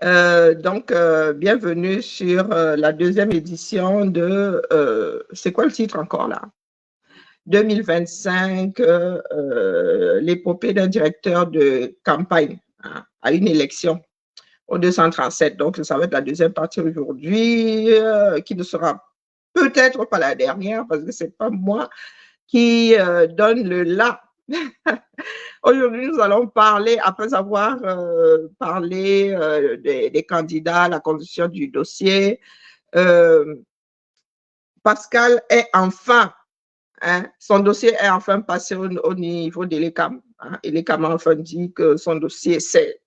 Bienvenue sur la deuxième édition de, c'est quoi le titre encore là? 2025, l'épopée d'un directeur de campagne à une élection au 237. Donc, ça va être la deuxième partie aujourd'hui, qui ne sera peut-être pas la dernière parce que c'est pas moi qui donne le là. Aujourd'hui, nous allons parler, après avoir parlé des candidats, la condition du dossier. Pascal est enfin, son dossier est enfin passé au niveau de l'ECAM. Et l'ECAM a enfin dit que son dossier, c'est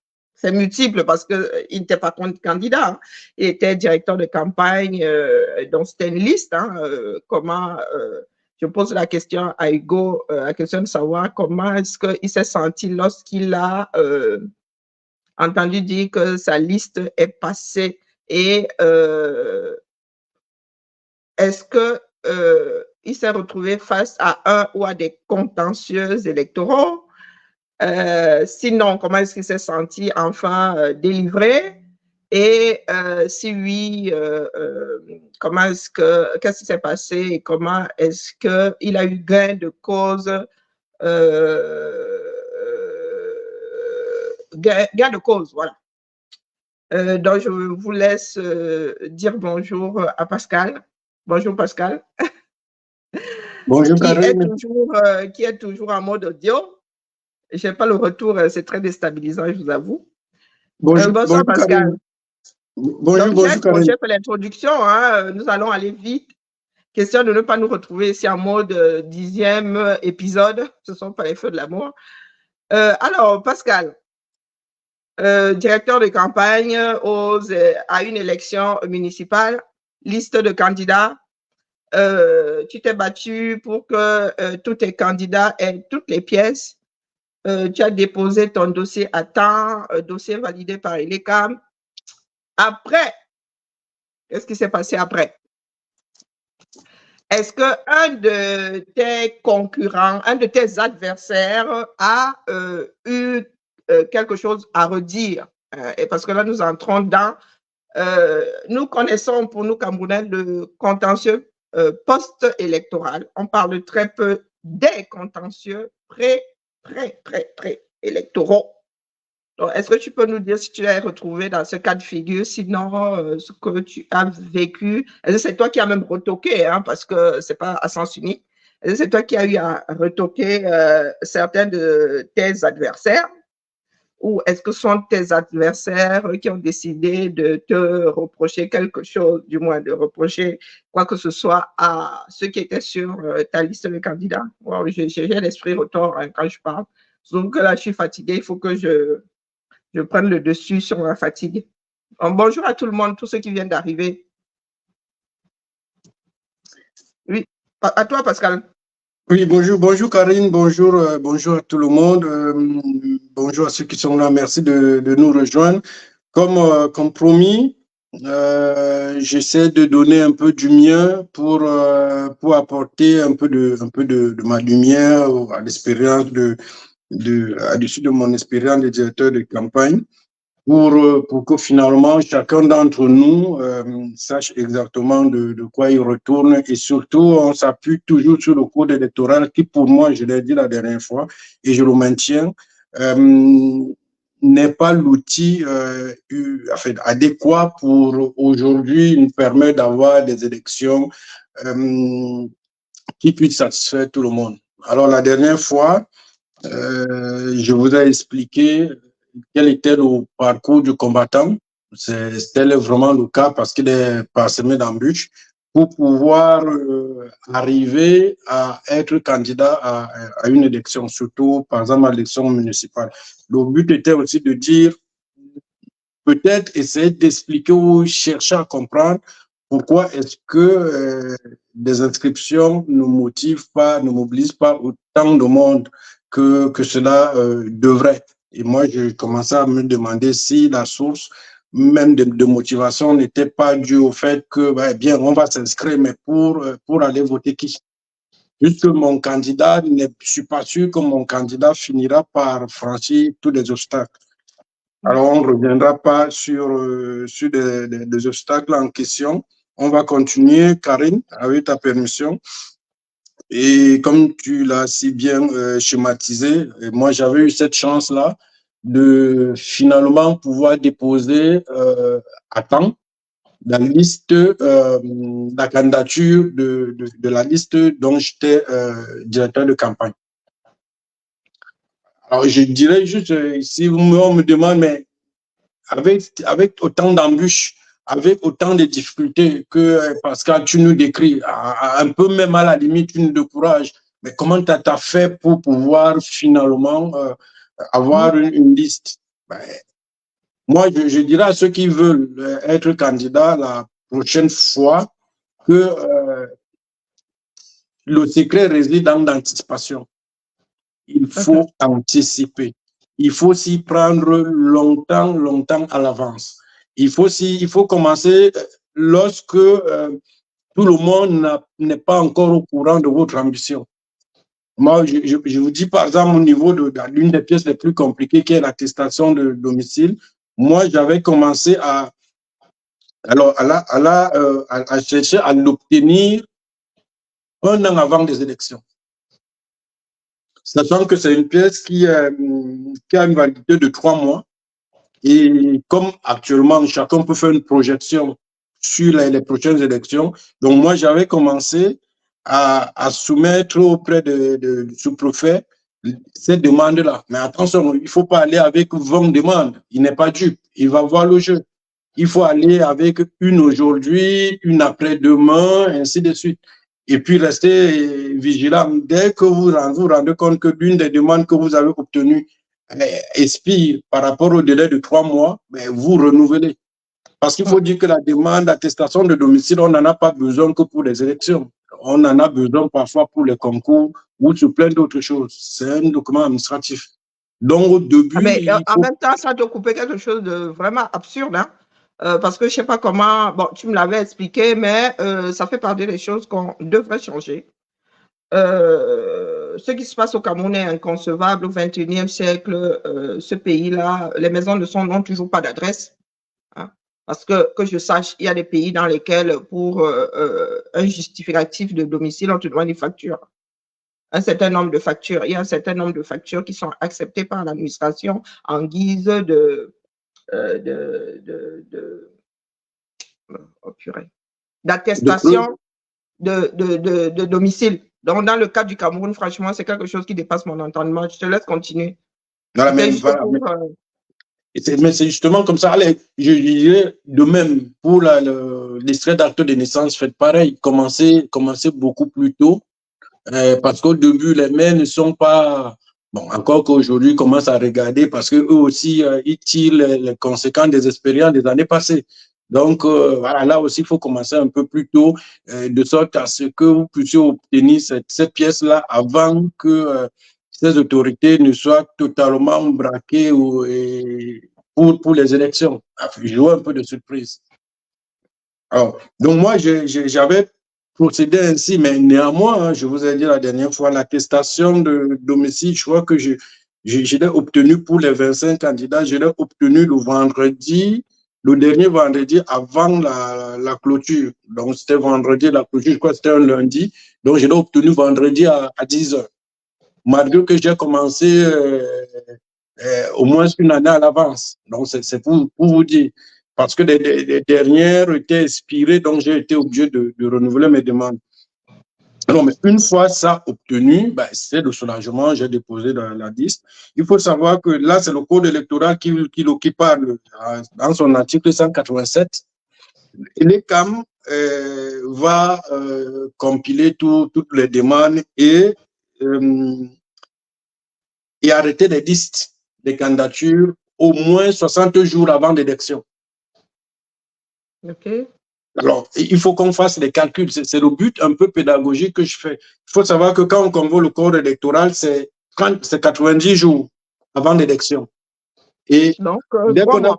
multiple parce qu'il n'était pas candidat. Il était directeur de campagne, donc c'était une liste. Comment je pose la question à Hugo, la question de savoir comment est-ce qu'il s'est senti lorsqu'il a entendu dire que sa liste est passée et est-ce que il s'est retrouvé face à un ou à des contentieux électoraux? Sinon, comment est-ce qu'il s'est senti enfin délivré? Et si oui, comment est-ce que, qu'est-ce qui s'est passé et comment est-ce qu'il a eu gain de cause, gain de cause, voilà. Donc, je vous laisse dire bonjour à Pascal. Bonjour Pascal. Bonjour Qui est toujours en mode audio. Je n'ai pas le retour, c'est très déstabilisant, je vous avoue. Bonsoir Pascal. Bonjour Karine. J'ai fait l'introduction, nous allons aller vite. Question de ne pas nous retrouver ici en mode 10e épisode. Ce ne sont pas les feux de l'amour. Alors, Pascal, directeur de campagne à une élection municipale, liste de candidats. Tu t'es battu pour que tous tes candidats aient toutes les pièces. Tu as déposé ton dossier à temps, dossier validé par l'ECAM. Après, qu'est-ce qui s'est passé après? Est-ce qu'un de tes concurrents, un de tes adversaires a eu quelque chose à redire? Et parce que là, nous entrons dans... nous connaissons pour nous, Camerounais, le contentieux post-électoral. On parle très peu des contentieux pré-électoraux. Est-ce que tu peux nous dire si tu as retrouvé dans ce cas de figure, sinon ce que tu as vécu? C'est toi qui as même retoqué, parce que ce n'est pas à sens unique. C'est toi qui as eu à retoquer certains de tes adversaires? Ou est-ce que ce sont tes adversaires qui ont décidé de te reprocher quelque chose, du moins de reprocher quoi que ce soit à ceux qui étaient sur ta liste de candidats? Wow, j'ai l'esprit retors quand je parle. Donc là, je suis fatiguée, il faut que je prenne le dessus sur la fatigue. Bonjour à tout le monde, tous ceux qui viennent d'arriver. Oui, à toi Pascal. Oui, bonjour Karine, bonjour à tout le monde, bonjour à ceux qui sont là, merci de nous rejoindre. Comme promis, j'essaie de donner un peu du mien pour apporter un peu de ma lumière à l'expérience à-dessus de mon expérience de directeur de campagne. Pour que finalement chacun d'entre nous sache exactement de quoi il retourne et surtout on s'appuie toujours sur le code électoral qui pour moi, je l'ai dit la dernière fois et je le maintiens, n'est pas l'outil adéquat pour aujourd'hui nous permettre d'avoir des élections qui puissent satisfaire tout le monde. Alors la dernière fois, je vous ai expliqué quel était le parcours du combattant. C'était vraiment le cas parce qu'il est parsemé d'embûches pour pouvoir arriver à être candidat à une élection, surtout par exemple à l'élection municipale. Le but était aussi de dire, peut-être essayer d'expliquer ou chercher à comprendre pourquoi est-ce que des inscriptions ne motivent pas, ne mobilisent pas autant de monde que cela devrait. Et moi, je commençais à me demander si la source même de motivation n'était pas due au fait que, bien, on va s'inscrire, mais pour aller voter qui? Puisque mon candidat, je ne suis pas sûr que mon candidat finira par franchir tous les obstacles. Alors, on ne reviendra pas sur des obstacles en question. On va continuer, Karine, avec ta permission. Et comme tu l'as si bien schématisé, moi, j'avais eu cette chance-là de finalement pouvoir déposer à temps la liste, la candidature de la liste dont j'étais directeur de campagne. Alors, je dirais juste, si on me demande, mais avec autant d'embûches, avec autant de difficultés que Pascal, tu nous décris, un peu même à la limite, tu nous décourages, mais comment tu as fait pour pouvoir finalement avoir une liste? Ben, moi, je dirais à ceux qui veulent être candidats la prochaine fois que le secret réside dans l'anticipation. Il faut anticiper. Il faut s'y prendre longtemps, longtemps à l'avance. Il faut commencer lorsque tout le monde n'est pas encore au courant de votre ambition. Moi, je vous dis par exemple au niveau de l'une des pièces les plus compliquées qui est l'attestation de domicile. Moi, j'avais commencé à chercher à l'obtenir un an avant les élections. Sachant que c'est une pièce qui a une validité de 3 mois. Et comme actuellement, chacun peut faire une projection sur les prochaines élections, donc moi, j'avais commencé à soumettre auprès du sous-préfet cette demande-là. Mais attention, il ne faut pas aller avec 20 demandes. Il n'est pas dupe. Il va voir le jeu. Il faut aller avec une aujourd'hui, une après-demain, ainsi de suite. Et puis, rester vigilant. Dès que vous vous rendez compte que l'une des demandes que vous avez obtenues expire par rapport au délai de 3 mois, mais vous renouvelez. Parce qu'il faut dire que la demande d'attestation de domicile, on n'en a pas besoin que pour les élections. On en a besoin parfois pour les concours ou sur plein d'autres choses. C'est un document administratif. Donc, au début… En même temps, ça te coupait quelque chose de vraiment absurde, hein? Parce que je ne sais pas comment… Bon, tu me l'avais expliqué, mais ça fait partie des choses qu'on devrait changer. Ce qui se passe au Cameroun est inconcevable au XXIe siècle. Ce pays-là, les maisons n'ont toujours pas d'adresse. Hein, parce que je sache, il y a des pays dans lesquels, pour un justificatif de domicile, on te demande une facture. Un certain nombre de factures. Il y a un certain nombre de factures qui sont acceptées par l'administration en guise d'attestation de domicile. Donc, dans le cas du Cameroun, franchement, c'est quelque chose qui dépasse mon entendement. Je te laisse continuer. Voilà, mais c'est justement comme ça. Allez, je dirais de même pour l'extrait d'acte de naissance, faites pareil. Commencez beaucoup plus tôt. Parce qu'au début, les maires ne sont pas… Bon, encore qu'aujourd'hui, ils commencent à regarder parce qu'eux aussi, ils tirent les conséquences des expériences des années passées. Donc, voilà, là aussi, il faut commencer un peu plus tôt, de sorte à ce que vous puissiez obtenir cette pièce-là avant que ces autorités ne soient totalement braquées pour les élections. Jouer un peu de surprise. Alors, donc, moi, j'avais procédé ainsi, mais néanmoins, hein, je vous ai dit la dernière fois, l'attestation de domicile, je crois que je l'ai obtenu pour les 25 candidats, je l'ai obtenu le dernier vendredi avant la clôture. Donc, c'était vendredi, la clôture, je crois que c'était un lundi. Donc, je l'ai obtenu vendredi à 10 h. Malgré que j'ai commencé au moins une année à l'avance. Donc, c'est pour vous dire. Parce que les dernières étaient expirées, donc j'ai été obligé de renouveler mes demandes. Non, mais une fois ça obtenu, ben, c'est le soulagement, j'ai déposé dans la liste. Il faut savoir que là, c'est le code électoral qui parle dans son article 187. Et l'ECAM va compiler toutes les demandes et arrêter les listes de candidatures au moins 60 jours avant l'élection. OK. Alors, il faut qu'on fasse les calculs. C'est le but un peu pédagogique que je fais. Il faut savoir que quand on convoque le corps électoral, c'est 90 jours avant l'élection. Et donc, dès qu'on a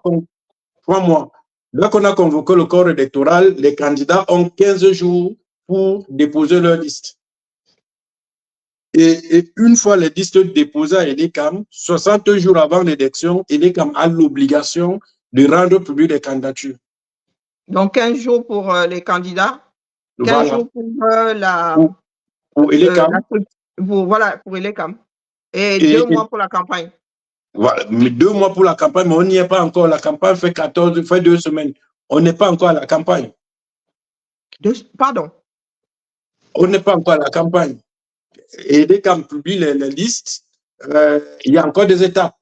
3 mois, dès qu'on a convoqué le corps électoral, les candidats ont 15 jours pour déposer leur liste. Et une fois les listes déposées à ELECAM, 60 jours avant l'élection, ELECAM a l'obligation de rendre public les candidatures. Donc, 15 jours pour les candidats, 15 Voilà. jours pour pour ELECAM. Voilà, pour ELECAM. Et 2 mois pour la campagne. Voilà, mais 2 mois pour la campagne, mais on n'y est pas encore. La campagne fait 2 semaines. On n'est pas encore à la campagne. Pardon? On n'est pas encore à la campagne. Et ELECAM publie les listes, il y a encore des étapes.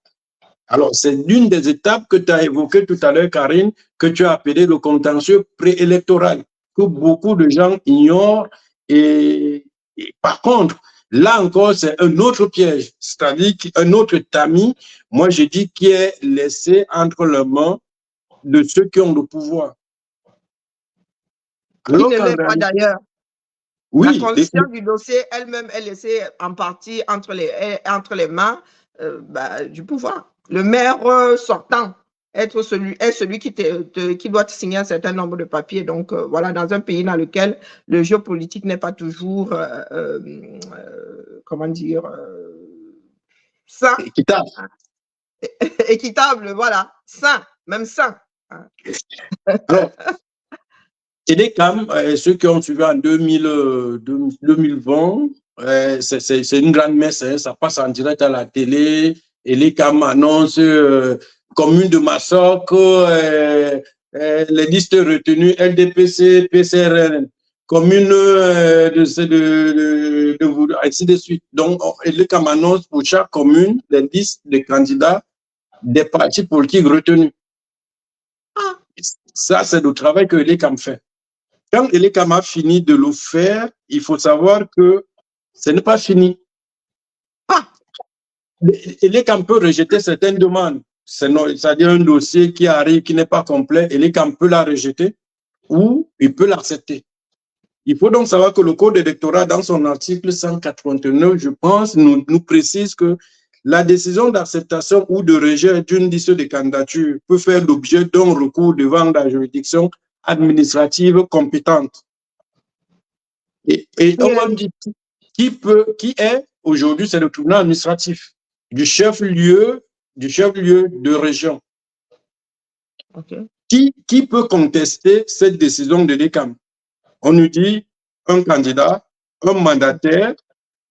Alors, c'est l'une des étapes que tu as évoquées tout à l'heure, Karine, que tu as appelé le contentieux préélectoral, que beaucoup de gens ignorent. Et par contre, là encore, c'est un autre piège, c'est-à-dire un autre tamis, moi je dis, qui est laissé entre les mains de ceux qui ont le pouvoir. Qui ne l'est pas d'ailleurs. Oui, la consistance du dossier elle-même est laissée en partie entre les mains du pouvoir. Le maire sortant est celui qui doit signer un certain nombre de papiers. Donc, voilà, dans un pays dans lequel le jeu politique n'est pas toujours, comment dire, sain. Équitable. Équitable, voilà, sain, même sain. Alors, ELECAM, ceux qui ont suivi en 2020, c'est une grande messe, hein, ça passe en direct à la télé. ELECAM annonce commune de Massok, les listes retenues LDPC, PCRN, commune ainsi de suite. Donc, ELECAM annonce pour chaque commune les listes de candidats des partis politiques retenus. Ça, c'est le travail que ELECAM fait. Quand ELECAM a fini de le faire, il faut savoir que ce n'est pas fini. ELECAM peut rejeter certaines demandes. C'est-à-dire un dossier qui arrive, qui n'est pas complet, ELECAM peut la rejeter ou il peut l'accepter. Il faut donc savoir que le Code électoral, dans son article 189, je pense, nous précise que la décision d'acceptation ou de rejet d'une liste de candidature peut faire l'objet d'un recours devant la juridiction administrative compétente. Et on m'a dit qui est aujourd'hui, c'est le tribunal administratif du chef-lieu de région. Okay. Qui peut contester cette décision de l'ECAM? On nous dit un candidat, un mandataire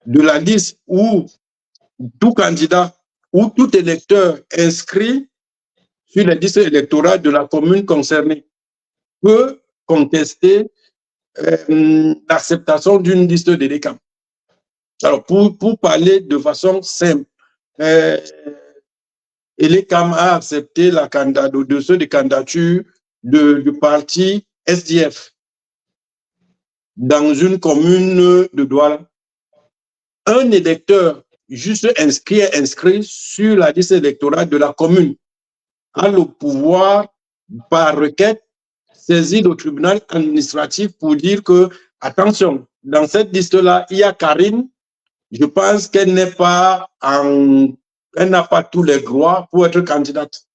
de la liste où tout candidat ou tout électeur inscrit sur la liste électorale de la commune concernée peut contester l'acceptation d'une liste de l'ECAM. Alors, pour parler de façon simple, l'ECAM a accepté le dossier de candidature du parti SDF dans une commune de Douala. Un électeur juste inscrit sur la liste électorale de la commune a le pouvoir, par requête, saisir le tribunal administratif pour dire que, attention, dans cette liste-là, il y a Karine. Je pense qu'elle n'a pas tous les droits pour être candidate.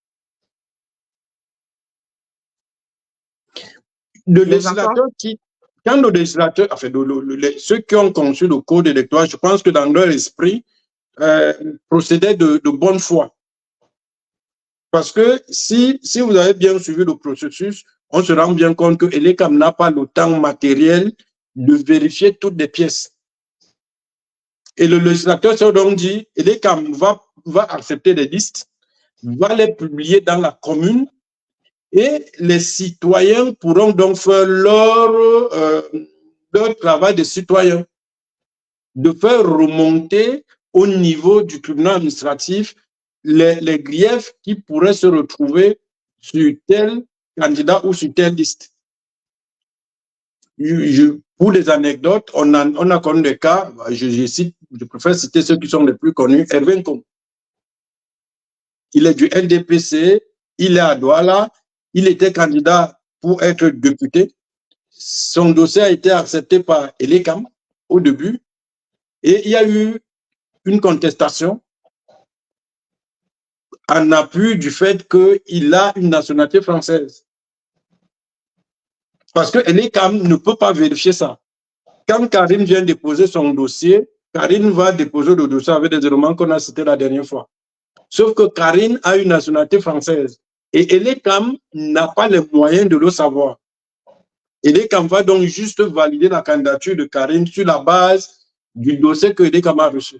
Le législateur quand le législateur, enfin, ceux qui ont conçu le code électoral, je pense que dans leur esprit, procédaient de bonne foi. Parce que si vous avez bien suivi le processus, on se rend bien compte que l'ECAM n'a pas le temps matériel de vérifier toutes les pièces. Et le législateur s'est donc dit, l'ECAM va accepter les listes, va les publier dans la commune, et les citoyens pourront donc faire leur travail de citoyen, de faire remonter au niveau du tribunal administratif les griefs qui pourraient se retrouver sur tel candidat ou sur telle liste. Pour les anecdotes, on a connu des cas, je préfère citer ceux qui sont les plus connus. Hervé Nkom. Il est du LDPC, il est à Douala, il était candidat pour être député. Son dossier a été accepté par l'ECAM au début et il y a eu une contestation en appui du fait qu'il a une nationalité française. Parce que l'ECAM ne peut pas vérifier ça. Quand Karim vient déposer son dossier, Karine va déposer le dossier avec des éléments qu'on a cités la dernière fois. Sauf que Karine a une nationalité française et Elekam n'a pas les moyens de le savoir. Elekam va donc juste valider la candidature de Karine sur la base du dossier que Elekam a reçu.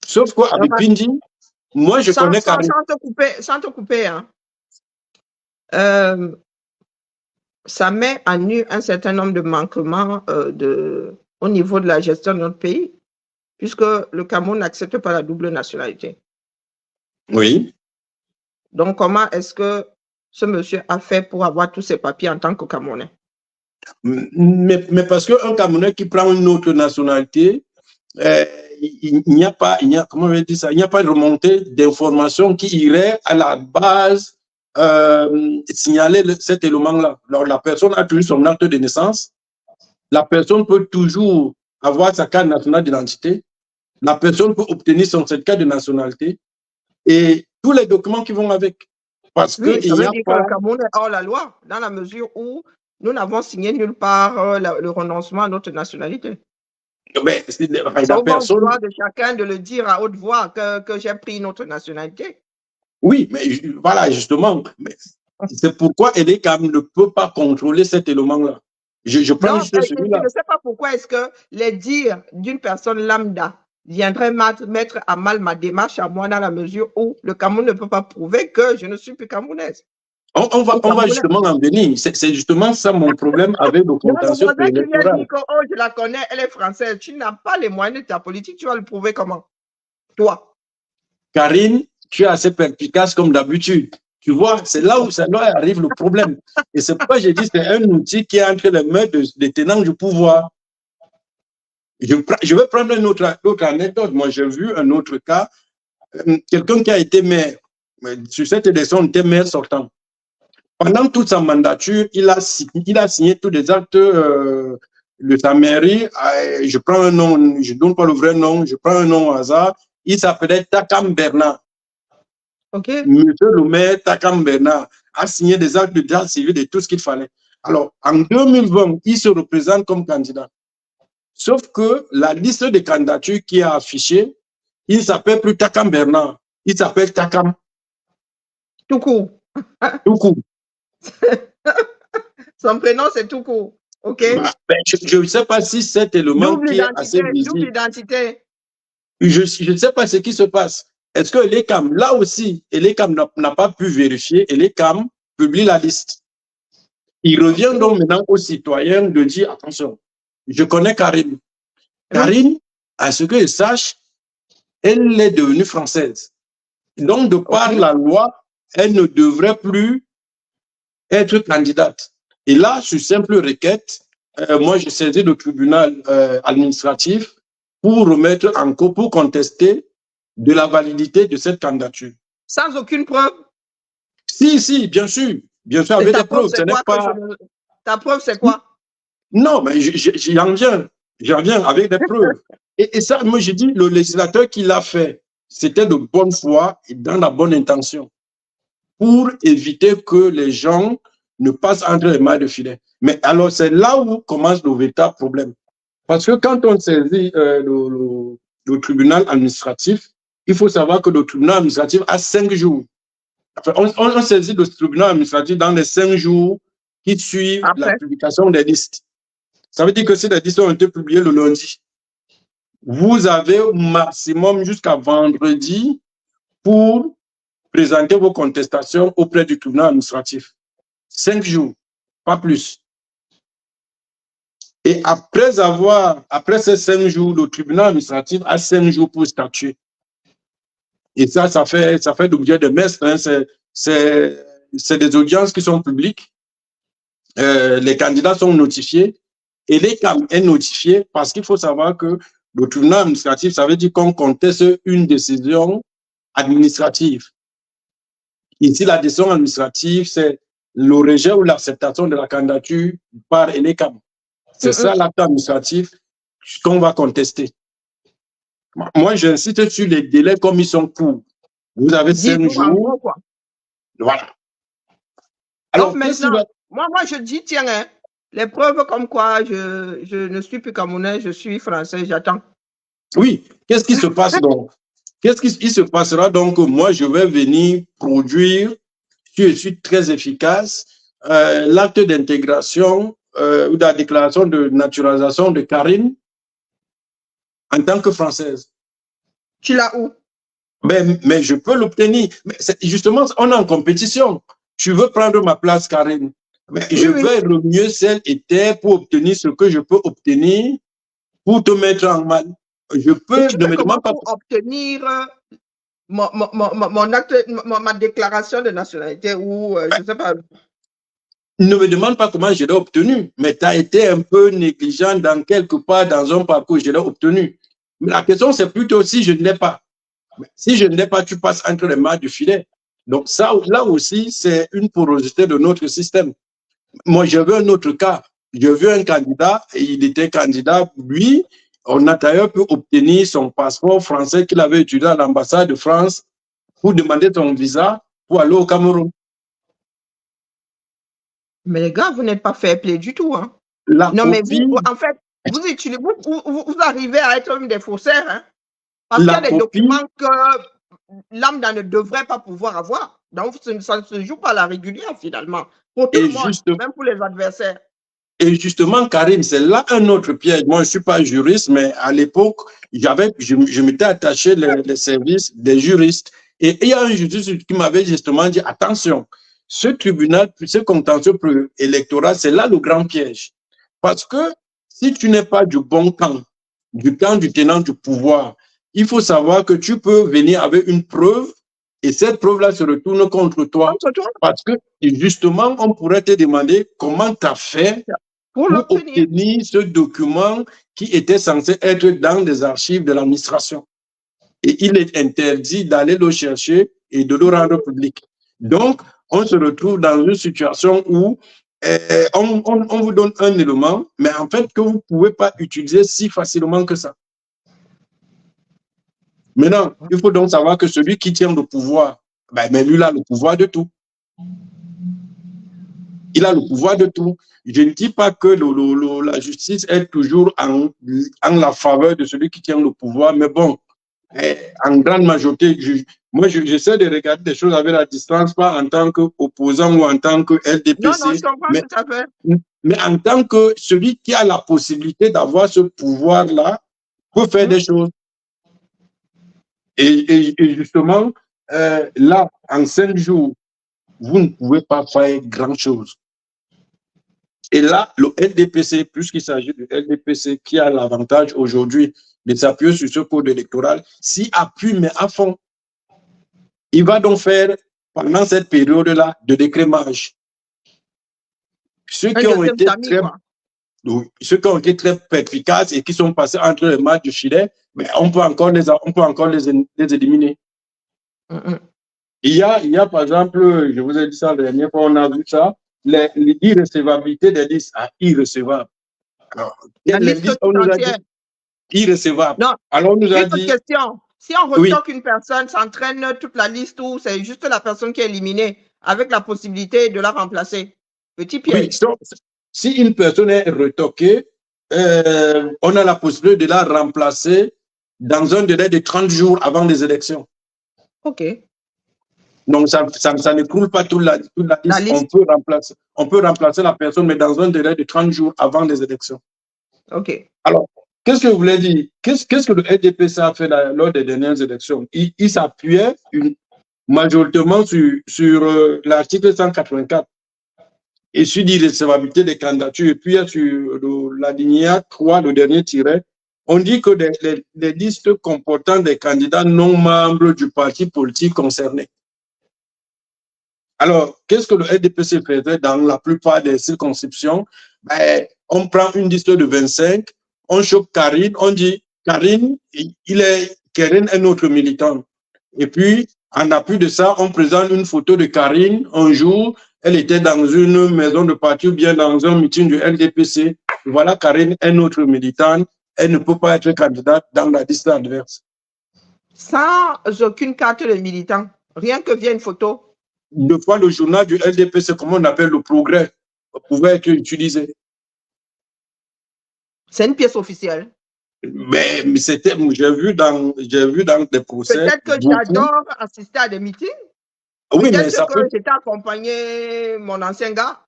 Sauf qu'avec Pindi, moi je connais Karine. Sans te couper, hein. Ça met à nu un certain nombre de manquements au niveau de la gestion de notre pays, puisque le Cameroun n'accepte pas la double nationalité. Oui. Donc, comment est-ce que ce monsieur a fait pour avoir tous ses papiers en tant que Camerounais? Mais parce qu'un Camerounais qui prend une autre nationalité, il n'y a pas de remontée d'informations qui irait à la base signaler cet élément-là. Alors, la personne a toujours son acte de naissance. La personne peut toujours avoir sa carte nationale d'identité. La personne peut obtenir son certificat de nationalité et tous les documents qui vont avec. Parce oui, que ça veut dire que le Cameroun est hors la loi, dans la mesure où nous n'avons signé nulle part le renoncement à notre nationalité. Mais c'est au droit de chacun de le dire à haute voix que j'ai pris notre nationalité. Oui, mais voilà, justement. C'est pourquoi Elekam ne peut pas contrôler cet élément-là. Je prends juste celui-là. Je ne sais pas pourquoi est-ce que les dires d'une personne lambda viendraient mettre à mal ma démarche à moi dans la mesure où le Cameroun ne peut pas prouver que je ne suis plus camerounaise. On va justement en venir. C'est justement ça mon problème avec le contentieux électoral. Oh, je la connais, elle est française. Tu n'as pas les moyens de ta politique, tu vas le prouver comment? Toi. Karine, tu es assez perspicace comme d'habitude. Tu vois, c'est là où ça arrive le problème. Et c'est pourquoi j'ai dit que c'est un outil qui est entre les mains des tenants du pouvoir. Je vais prendre une autre anecdote. Moi, j'ai vu un autre cas. Quelqu'un qui a été maire, sur cette élection, il était maire sortant. Pendant toute sa mandature, il a signé tous les actes de sa mairie. Je prends un nom, je ne donne pas le vrai nom, je prends un nom au hasard. Il s'appelait Takam Bernard. Okay. Monsieur le maire Takam Bernard a signé des actes de droit civil et tout ce qu'il fallait. Alors, en 2020, il se représente comme candidat. Sauf que la liste de candidatures qui a affichée, il ne s'appelle plus Takam Bernard, il s'appelle Takam. Tout court. Tout court. Son prénom, c'est tout court. OK. Je ne sais pas si cet élément qui est assez visible. Double identité. Je ne sais pas ce qui se passe. Est-ce que l'ECAM, là aussi, l'ECAM n'a pas pu vérifier et l'ECAM publie la liste. Il revient donc maintenant aux citoyens de dire, attention, je connais Karine. Karine, à ce que je sache, elle est devenue française. Donc, de par la loi, elle ne devrait plus être candidate. Et là, sur simple requête, moi, je saisis le tribunal administratif pour remettre en cause, pour contester de la validité de cette candidature. Sans aucune preuve? Si, bien sûr. Bien sûr, avec des preuves. Ta preuve, c'est quoi? Non, mais j'en viens avec des preuves. Et ça, moi, je dis, le législateur qui l'a fait, c'était de bonne foi et dans la bonne intention pour éviter que les gens ne passent entre les mailles de filet. Mais alors, c'est là où commence le véritable problème. Parce que quand on saisit le tribunal administratif, il faut savoir que le tribunal administratif a 5 jours. Enfin, on saisit le tribunal administratif dans les 5 jours qui suivent la publication des listes. Ça veut dire que si les listes ont été publiées le lundi, vous avez au maximum jusqu'à vendredi pour présenter vos contestations auprès du tribunal administratif. 5 jours, pas plus. Et après ces 5 jours, le tribunal administratif a 5 jours pour statuer. Et ça fait l'objet de messes. Hein. C'est des audiences qui sont publiques. Les candidats sont notifiés. Et l'ECAM est notifié parce qu'il faut savoir que le tribunal administratif, ça veut dire qu'on conteste une décision administrative. Ici, la décision administrative, c'est le rejet ou l'acceptation de la candidature par l'ECAM. C'est ça l'acte administratif qu'on va contester. Moi, j'insiste sur les délais comme ils sont courts. Vous avez 5 jours. Voilà. Alors, donc maintenant, moi, je dis, tiens, hein, les preuves comme quoi je ne suis plus camerounais, je suis français, j'attends. Oui, qu'est-ce qui se passe donc? Qu'est-ce qui se passera donc? Moi, je vais venir produire, si je suis très efficace, l'acte d'intégration ou de la déclaration de naturalisation de Karine en tant que Française. Tu l'as où? Mais je peux l'obtenir. Justement, on est en compétition. Tu veux prendre ma place, Karine. Mais je vais remuer ciel et terre pour obtenir ce que je peux obtenir pour te mettre en mal. Je peux, ne me demande pas pour obtenir mon acte, ma déclaration de nationalité ou je ne sais pas. Ne me demande pas comment je l'ai obtenu, mais tu as été un peu négligent dans quelque part dans un parcours, je l'ai obtenu. Mais la question, c'est plutôt si je ne l'ai pas. Si je ne l'ai pas, tu passes entre les mains du filet. Donc ça, là aussi, c'est une porosité de notre système. Moi, je veux un autre cas. Je veux un candidat, et il était candidat, lui, on a d'ailleurs pu obtenir son passeport français qu'il avait étudié à l'ambassade de France pour demander son visa pour aller au Cameroun. Mais les gars, vous n'êtes pas fair play du tout. Hein. Non, mais vous, en fait, vous arrivez à être des faussaires. Hein, parce qu'il y a des documents que lambda ne devrait pas pouvoir avoir. Donc, ça ne se joue pas à la régulière, finalement. Pour tout le monde, même pour les adversaires. Et justement, Karine, c'est là un autre piège. Moi, je ne suis pas juriste, mais à l'époque, je m'étais attaché les services des juristes. Et il y a un juriste qui m'avait justement dit, attention, ce tribunal, ce contentieux électoral, c'est là le grand piège. Parce que si tu n'es pas du bon camp du tenant du pouvoir, il faut savoir que tu peux venir avec une preuve et cette preuve-là se retourne contre toi. Parce que justement, on pourrait te demander comment tu as fait pour obtenir ce document qui était censé être dans des archives de l'administration. Et il est interdit d'aller le chercher et de le rendre public. Donc, on se retrouve dans une situation où on vous donne un élément, mais en fait, que vous ne pouvez pas utiliser si facilement que ça. Maintenant, il faut donc savoir que celui qui tient le pouvoir, mais lui, il a le pouvoir de tout. Il a le pouvoir de tout. Je ne dis pas que la justice est toujours en la faveur de celui qui tient le pouvoir, mais bon, en grande majorité, moi, j'essaie de regarder des choses avec la distance, pas en tant qu'opposant ou en tant que LDPC. Non, je comprends tout à fait. Mais en tant que celui qui a la possibilité d'avoir ce pouvoir-là, peut faire des choses. Et justement, là, en 5 jours, vous ne pouvez pas faire grand-chose. Et là, le LDPC, puisqu'il s'agit du LDPC qui a l'avantage aujourd'hui de s'appuyer sur ce code électoral, s'y appuie, mais à fond. Il va donc faire, pendant cette période-là, de décrémage. Ceux qui ont été très efficaces et qui sont passés entre les mains du filet, mais on peut encore les éliminer. Il y a, par exemple, je vous ai dit ça la dernière fois, on a vu ça, l'irrecevabilité des listes irrecevables. Alors, la liste on nous a dit irrecevable. Non, alors on nous a dit... question. Si on retoque une personne, s'entraîne toute la liste ou c'est juste la personne qui est éliminée avec la possibilité de la remplacer? Petit piège. Oui, si une personne est retoquée, on a la possibilité de la remplacer dans un délai de 30 jours avant les élections. OK. Donc, ça n'écroule pas toute la liste. On peut remplacer la personne, mais dans un délai de 30 jours avant les élections. OK. Alors, qu'est-ce que vous voulez dire? Qu'est-ce que le LDPC a fait lors des dernières élections? Il s'appuyait majoritairement sur l'article 184 et sur l'irrecevabilité des candidatures. Et puis, sur l'alinéa 3, le dernier tiret, on dit que les listes comportant des candidats non membres du parti politique concerné. Alors, qu'est-ce que le LDPC faisait dans la plupart des circonscriptions? On prend une liste de 25, on chope Karine, on dit Karine, Karine est notre militant. Et puis, en appui de ça, on présente une photo de Karine. Un jour, elle était dans une maison de parti ou bien dans un meeting du LDPC. Voilà, Karine est notre militante. Elle ne peut pas être candidate dans la liste adverse. Sans aucune carte de militant, rien que via une photo. Deux fois, le journal du LDPC, comment on appelle le progrès, pouvait être utilisé. C'est une pièce officielle. Mais c'était, j'ai vu dans des procès. Peut-être que j'adore assister à des meetings. Oui, mais Peut-être que j'étais accompagné mon ancien gars.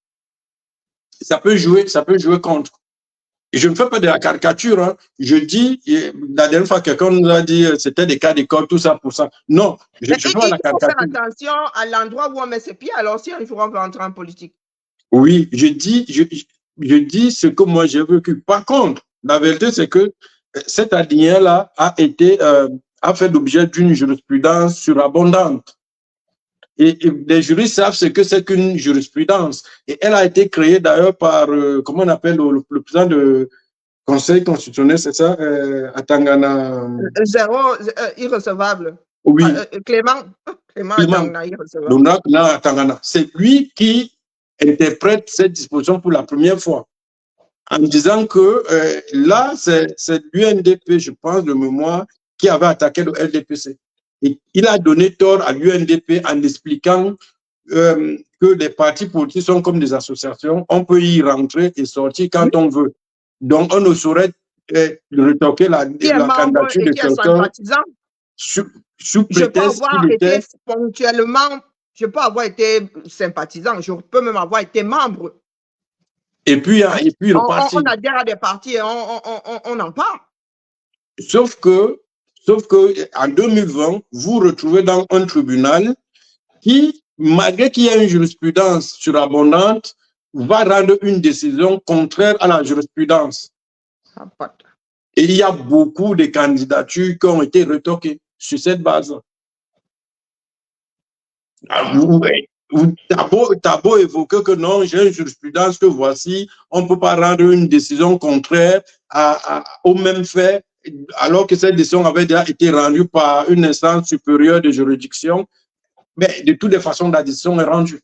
Ça peut jouer contre. Et je ne fais pas de la caricature. Hein. Je dis, la dernière fois, quelqu'un nous a dit c'était des cas d'école, tout ça pour ça. Non, je fais pas la caricature. Il faut faire attention à l'endroit où on met ses pieds, alors si il faut rentrer en politique. Oui, je dis ce que moi j'ai vécu. Par contre, la vérité, c'est que cet alinéa-là a fait l'objet d'une jurisprudence surabondante. Et les juristes savent ce que c'est qu'une jurisprudence. Et elle a été créée d'ailleurs par, comment on appelle le président du Conseil constitutionnel, c'est ça, à Tangana. Irrecevable. Oui. Clément Tangana, irrecevable. Donc, là, Tangana. C'est lui qui interprète cette disposition pour la première fois en disant que là, c'est l'UNDP, je pense, de mémoire, qui avait attaqué le LDPC. Et il a donné tort à l'UNDP en expliquant que les partis politiques sont comme des associations, on peut y rentrer et sortir quand on veut. Donc, on ne saurait retoquer la candidature de quelqu'un sous prétexte qu'il était... Ponctuellement, je peux avoir été sympathisant, je peux même avoir été membre. Et puis le parti. On adhère à des partis et on en parle. Sauf que en 2020, vous retrouvez dans un tribunal qui, malgré qu'il y ait une jurisprudence surabondante, va rendre une décision contraire à la jurisprudence. Et il y a beaucoup de candidatures qui ont été retoquées sur cette base. T'as beau évoquer que non, j'ai une jurisprudence que voici, on ne peut pas rendre une décision contraire au même fait, alors que cette décision avait déjà été rendue par une instance supérieure de juridiction. Mais de toutes les façons, la décision est rendue.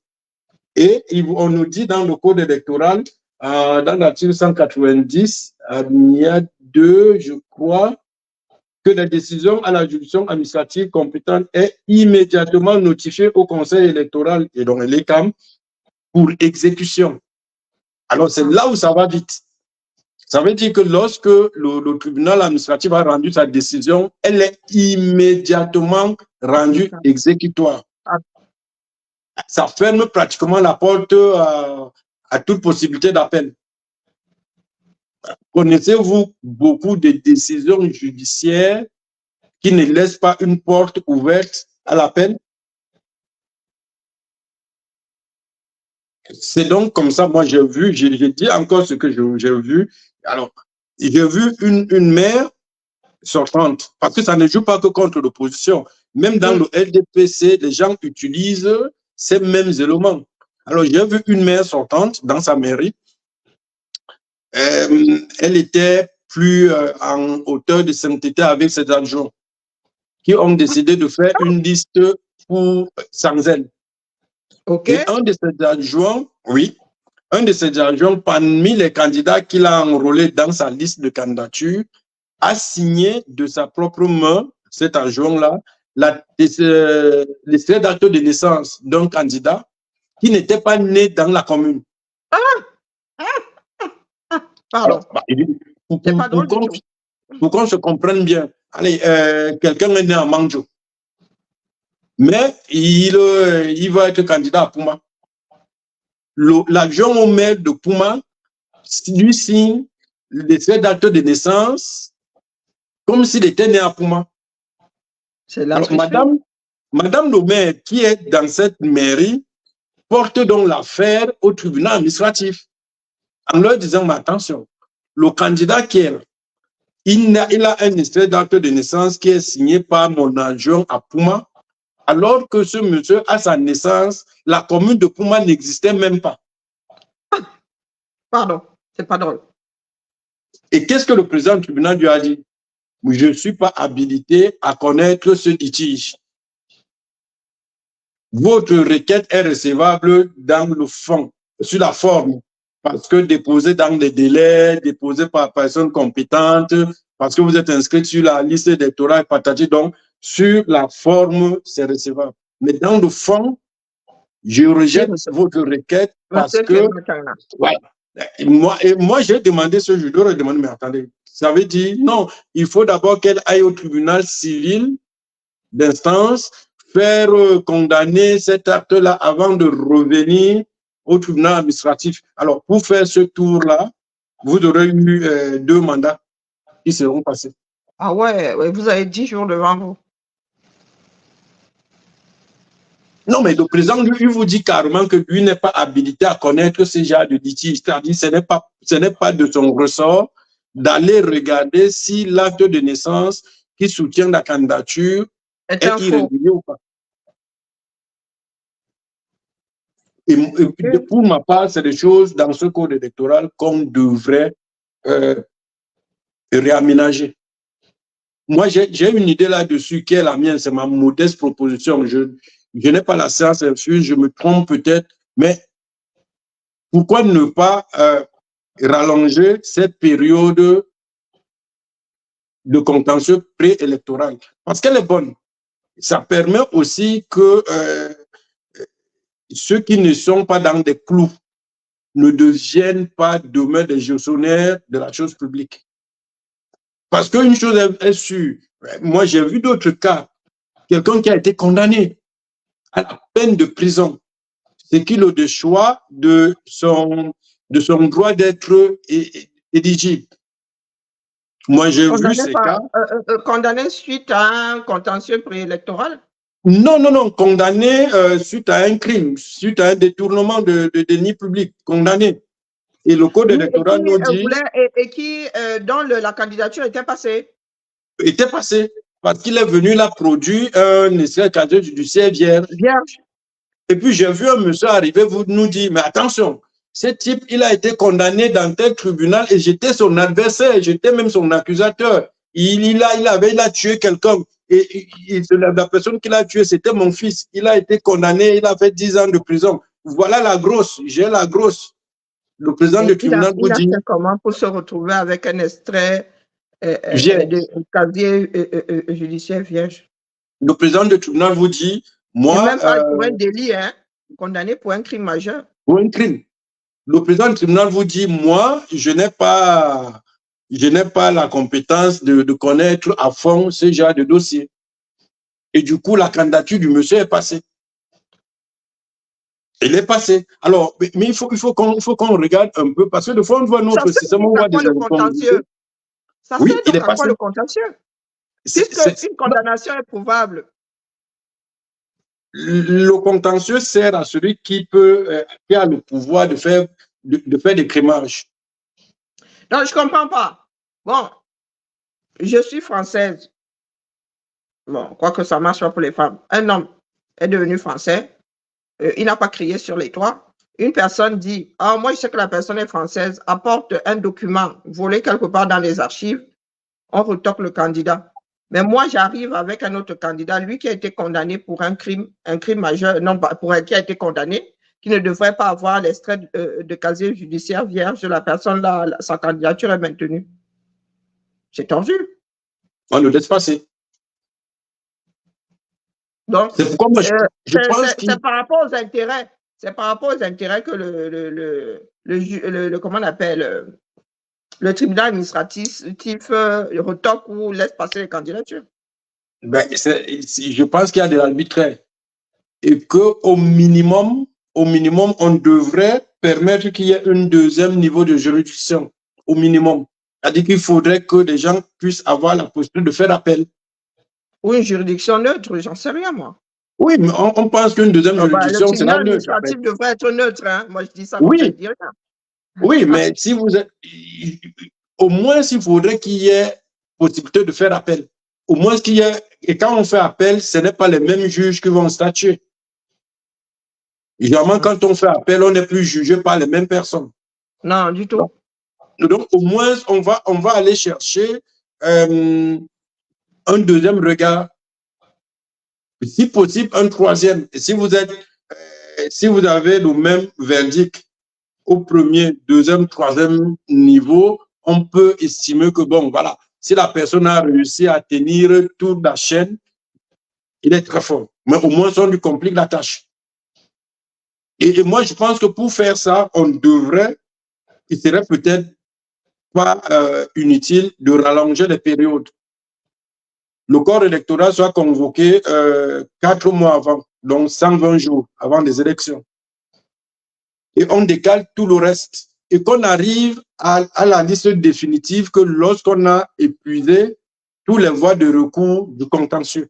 Et on nous dit dans le code électoral, dans l'article 190, il y a 2, je crois, que la décision à la juridiction administrative compétente est immédiatement notifiée au Conseil électoral et donc l'ECAM pour exécution. Alors, c'est là où ça va vite. Ça veut dire que lorsque le tribunal administratif a rendu sa décision, elle est immédiatement rendue exécutoire. Ça ferme pratiquement la porte à toute possibilité d'appel. Connaissez-vous beaucoup de décisions judiciaires qui ne laissent pas une porte ouverte à l'appel? C'est donc comme ça, moi j'ai vu, j'ai dit encore ce que j'ai vu. Alors, j'ai vu une maire sortante, parce que ça ne joue pas que contre l'opposition. Même dans le LDPC, les gens utilisent ces mêmes éléments. Alors, j'ai vu une maire sortante dans sa mairie. Elle était plus en hauteur de sainteté avec ses adjoints qui ont décidé de faire une liste sans elle. Okay. Et un de ses adjoints, parmi les candidats qu'il a enrôlés dans sa liste de candidature, a signé de sa propre main, cet adjoint-là, l'extrait d'acte de naissance d'un candidat qui n'était pas né dans la commune. Pardon. Pour qu'on se comprenne bien, allez, quelqu'un est né à Manjo, mais il va être candidat à Pouma. L'adjoint au maire de Pouma lui signe l'extrait d'acte de naissance comme s'il était né à Pouma. Alors, madame le maire qui est dans cette mairie porte donc l'affaire au tribunal administratif en leur disant, mais attention, le candidat qui est là, il a un extrait d'acte de naissance qui est signé par mon adjoint à Pouma, alors que ce monsieur, à sa naissance, la commune de Pouma n'existait même pas. Pardon, c'est pas drôle. Et qu'est-ce que le président du tribunal lui a dit? Je ne suis pas habilité à connaître ce litige. Votre requête est recevable dans le fond, sur la forme, parce que déposée dans des délais, déposée par personne compétente, parce que vous êtes inscrit sur la liste électorale, patati, donc sur la forme, c'est recevable. Mais dans le fond, je rejette votre requête parce que... Voilà. Moi j'ai demandé ce jour, je leur ai demandé, mais attendez, Ça veut dire, non, il faut d'abord qu'elle aille au tribunal civil d'instance, faire condamner cet acte-là avant de revenir au tribunal administratif. Alors, pour faire ce tour-là, vous aurez eu 2 mandats qui seront passés. Ah ouais, vous avez 10 jours devant vous. Non, mais le président, lui, il vous dit carrément que lui n'est pas habilité à connaître ce genre de litige. C'est-à-dire, ce n'est pas de son ressort d'aller regarder si l'acte de naissance qui soutient la candidature est irrégulier ou pas. Et pour ma part, c'est des choses dans ce code électoral qu'on devrait réaménager. Moi, j'ai une idée là-dessus qui est la mienne, c'est ma modeste proposition. Je n'ai pas la science infuse, je me trompe peut-être, mais pourquoi ne pas rallonger cette période de contentieux préélectoral? Parce qu'elle est bonne. Ça permet aussi que ceux qui ne sont pas dans des clous ne deviennent pas demain des gestionnaires de la chose publique. Parce qu'une chose est sûre, moi j'ai vu d'autres cas, quelqu'un qui a été condamné à la peine de prison, c'est qu'il a le choix de son droit d'être éligible. Moi j'ai vu ces cas. Condamné suite à un contentieux préélectoral? Non, condamné suite à un crime, suite à un détournement de deniers publics, condamné. Et le code électoral nous dit… dont la candidature était passée. Était passée, parce qu'il est venu là produire un extrait de casier judiciaire vierge. Et puis j'ai vu un monsieur arriver, vous nous dire, mais attention, ce type, il a été condamné dans tel tribunal et j'étais son adversaire, j'étais même son accusateur. Il a tué quelqu'un. Et la personne qu'il a tué, c'était mon fils. Il a été condamné, il a fait 10 ans de prison. Voilà la grosse, j'ai la grosse. Le président du tribunal vous dit… Il a fait comment pour se retrouver avec un extrait de casier judiciaire vierge? Le président du tribunal vous dit… Moi, même pas pour un délit, hein, condamné pour un crime majeur. Pour un crime. Le président du tribunal vous dit, moi, je n'ai pas la compétence de connaître à fond ce genre de dossier. Et du coup, la candidature du monsieur est passée. Elle est passée. Alors, mais il faut qu'on regarde un peu, parce que de fois, on voit notre système, on voit des contentieux. Ça oui, sert donc à quoi le contentieux? Puisque une condamnation est prouvable. Le contentieux sert à celui qui a le pouvoir de faire des crémages. Non, je ne comprends pas. Bon, je suis française. Bon, quoique ça marche pas pour les femmes. Un homme est devenu français. Il n'a pas crié sur les toits. Une personne dit, ah, moi je sais que la personne est française, apporte un document volé quelque part dans les archives, on retoque le candidat. Mais moi, j'arrive avec un autre candidat, lui qui a été condamné pour un crime majeur, non, qui a été condamné, qui ne devrait pas avoir l'extrait de casier judiciaire vierge de la personne, là, sa candidature est maintenue. C'est tordu. On le laisse passer. Donc, c'est pourquoi moi, c'est par rapport aux intérêts. C'est par rapport aux intérêts que comment on appelle, le tribunal administratif retoque ou laisse passer les candidatures. Ben, je pense qu'il y a de l'arbitraire et qu'au minimum, on devrait permettre qu'il y ait un deuxième niveau de juridiction, au minimum. C'est-à-dire qu'il faudrait que les gens puissent avoir la possibilité de faire appel. Ou une juridiction neutre, j'en sais rien, moi. Oui, mais on pense qu'une deuxième juridiction, c'est la neutre. Le tribunal administratif devrait être neutre, hein. Moi, je dis ça. Oui, oui, mais si vous êtes… Au moins, il faudrait qu'il y ait possibilité de faire appel. Au moins qu'il y ait… Et quand on fait appel, ce n'est pas les mêmes juges qui vont statuer. Évidemment, quand on fait appel, on n'est plus jugé par les mêmes personnes. Non, du tout. Donc au moins, on va aller chercher un deuxième regard. Si possible, un troisième. Et si vous avez le même verdict au premier, deuxième, troisième niveau, on peut estimer que, bon, voilà, si la personne a réussi à tenir toute la chaîne, il est très fort. Mais au moins, on lui complique la tâche. Et moi, je pense que pour faire ça, il serait peut-être pas inutile de rallonger les périodes. Le corps électoral soit convoqué 4 mois avant, donc 120 jours avant les élections. Et on décale tout le reste. Et qu'on arrive à la liste définitive que lorsqu'on a épuisé tous les voies de recours du contentieux,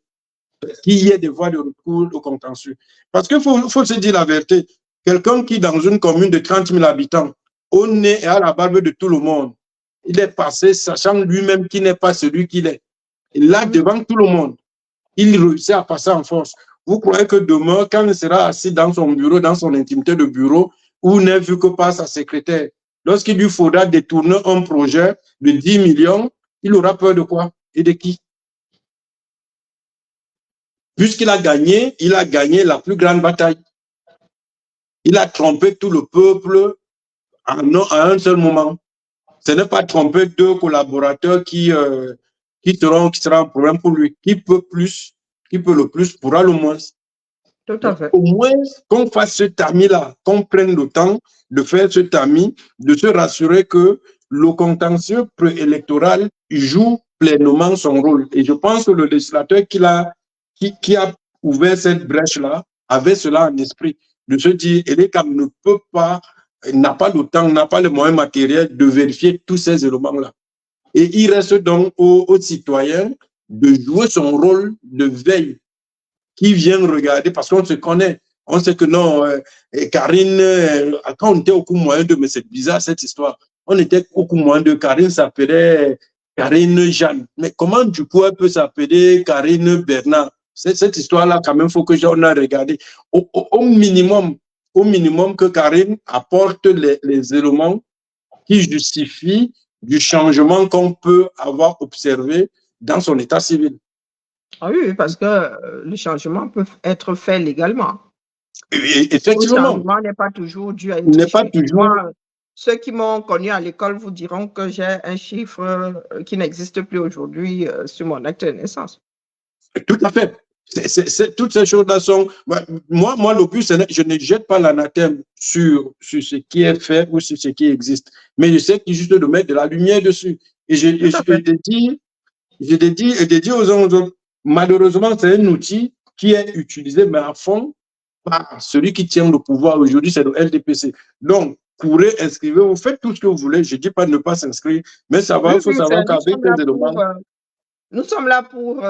qu'il y ait des voies de recours au contentieux. Parce qu'il faut se dire la vérité. Quelqu'un qui, dans une commune de 30 000 habitants, au nez et à la barbe de tout le monde, il est passé sachant lui-même qu'il n'est pas celui qu'il est. Et là, devant tout le monde, il réussit à passer en force. Vous croyez que demain, quand il sera assis dans son bureau, dans son intimité de bureau, où n'est vu que par sa secrétaire, lorsqu'il lui faudra détourner un projet de 10 millions, il aura peur de quoi et de qui? Puisqu'il a gagné la plus grande bataille. Il a trompé tout le peuple à un seul moment. Ce n'est pas tromper deux collaborateurs qui seront un problème pour lui. Qui peut le plus pourra le moins. Tout à fait. Au moins qu'on fasse ce tamis-là, qu'on prenne le temps de faire ce tamis, de se rassurer que le contentieux préélectoral joue pleinement son rôle. Et je pense que le législateur qui a ouvert cette brèche-là avait cela en esprit, de se dire, ELECAM ne peut pas, n'a pas le temps, n'a pas les moyens matériels de vérifier tous ces éléments-là. Et il reste donc aux citoyens de jouer son rôle de veille, qui viennent regarder, parce qu'on se connaît. On sait que non, Karine, quand on était au coup moyen de, mais c'est bizarre cette histoire, on était au coup moyen de, Karine s'appelait Karine Jeanne. Mais comment du coup elle peut s'appeler Karine Bernard? Cette histoire-là, quand même, il faut que j'en ai regardé. Au minimum que Karine apporte les éléments qui justifient du changement qu'on peut avoir observé dans son état civil. Ah oui, parce que le changement peut être fait légalement. Effectivement. Le changement n'est pas toujours dû à une n'est pas toujours. Moi, ceux qui m'ont connu à l'école vous diront que j'ai un chiffre qui n'existe plus aujourd'hui sur mon acte de naissance. Tout à fait. Toutes ces choses-là sont... Moi, le but, je ne jette pas l'anathème sur ce qui est fait ou sur ce qui existe. Mais je sais qu'il est juste de mettre de la lumière dessus. Et je dis aux autres, malheureusement, c'est un outil qui est utilisé, mais à fond, par celui qui tient le pouvoir aujourd'hui, c'est le LDPC. Donc, courez, inscrivez-vous, faites tout ce que vous voulez. Je ne dis pas de ne pas s'inscrire, mais il faut savoir qu'avec ces éléments... Nous sommes là pour